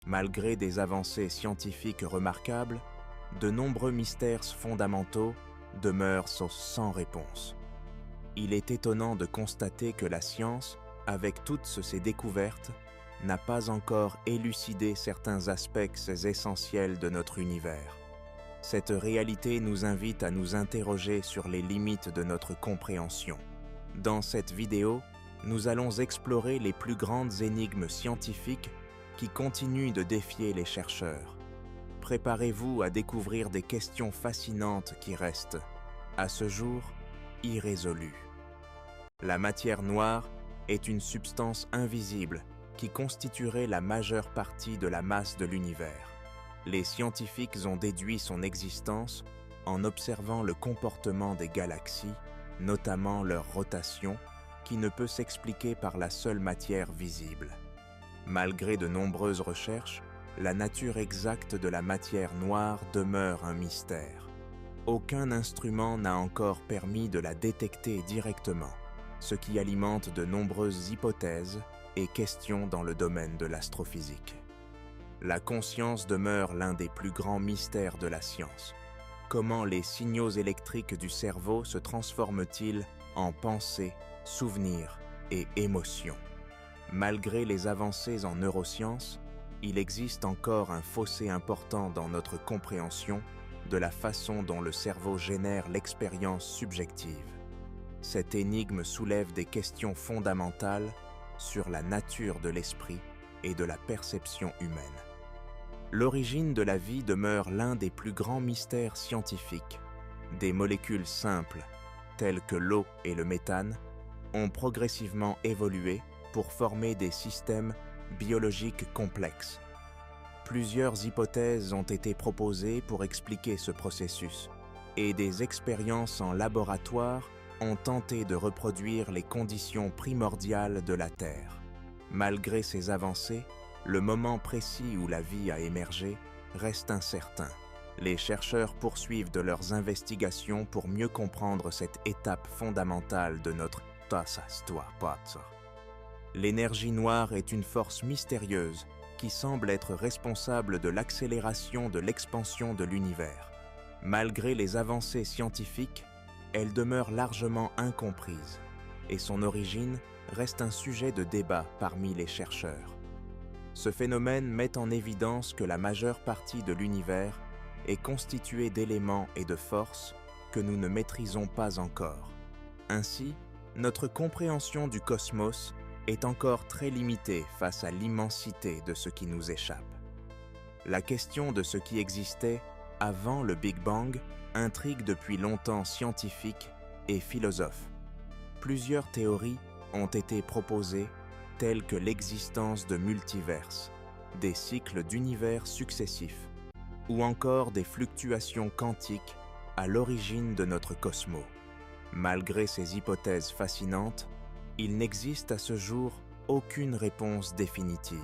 Malgré des avancées scientifiques remarquables, de nombreux mystères fondamentaux demeurent sans réponse. Il est étonnant de constater que la science, avec toutes ses découvertes, n'a pas encore élucidé certains aspects essentiels de notre univers. Cette réalité nous invite à nous interroger sur les limites de notre compréhension. Dans cette vidéo, nous allons explorer les plus grandes énigmes scientifiques qui continuent de défier les chercheurs. Préparez-vous à découvrir des questions fascinantes qui restent, à ce jour, irrésolues. La matière noire est une substance invisible qui constituerait la majeure partie de la masse de l'univers. Les scientifiques ont déduit son existence en observant le comportement des galaxies, notamment leur rotation, qui ne peut s'expliquer par la seule matière visible. Malgré de nombreuses recherches, la nature exacte de la matière noire demeure un mystère. Aucun instrument n'a encore permis de la détecter directement, ce qui alimente de nombreuses hypothèses et questions dans le domaine de l'astrophysique. La conscience demeure l'un des plus grands mystères de la science. Comment les signaux électriques du cerveau se transforment-ils en pensées, souvenirs et émotions? Malgré les avancées en neurosciences, il existe encore un fossé important dans notre compréhension de la façon dont le cerveau génère l'expérience subjective. Cette énigme soulève des questions fondamentales sur la nature de l'esprit et de la perception humaine. L'origine de la vie demeure l'un des plus grands mystères scientifiques. Des molécules simples, telles que l'eau et le méthane, ont progressivement évolué pour former des systèmes biologiques complexes. Plusieurs hypothèses ont été proposées pour expliquer ce processus, et des expériences en laboratoire ont tenté de reproduire les conditions primordiales de la Terre. Malgré ces avancées, le moment précis où la vie a émergé reste incertain. Les chercheurs poursuivent de leurs investigations pour mieux comprendre cette étape fondamentale de notre histoire. L'énergie noire est une force mystérieuse qui semble être responsable de l'accélération de l'expansion de l'univers. Malgré les avancées scientifiques, elle demeure largement incomprise, et son origine reste un sujet de débat parmi les chercheurs. Ce phénomène met en évidence que la majeure partie de l'univers est constituée d'éléments et de forces que nous ne maîtrisons pas encore. Ainsi, notre compréhension du cosmos est encore très limitée face à l'immensité de ce qui nous échappe. La question de ce qui existait avant le Big Bang intrigue depuis longtemps scientifiques et philosophes. Plusieurs théories ont été proposées, telles que l'existence de multiverses, des cycles d'univers successifs, ou encore des fluctuations quantiques à l'origine de notre cosmos. Malgré ces hypothèses fascinantes, il n'existe à ce jour aucune réponse définitive.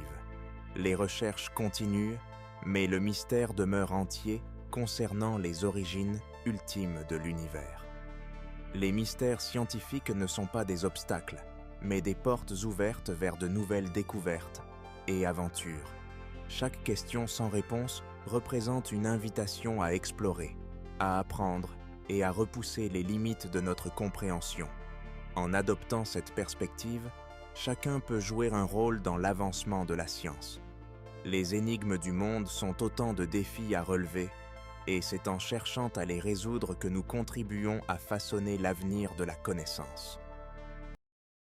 Les recherches continuent, mais le mystère demeure entier concernant les origines ultimes de l'univers. Les mystères scientifiques ne sont pas des obstacles, mais des portes ouvertes vers de nouvelles découvertes et aventures. Chaque question sans réponse représente une invitation à explorer, à apprendre et à repousser les limites de notre compréhension. En adoptant cette perspective, chacun peut jouer un rôle dans l'avancement de la science. Les énigmes du monde sont autant de défis à relever, et c'est en cherchant à les résoudre que nous contribuons à façonner l'avenir de la connaissance.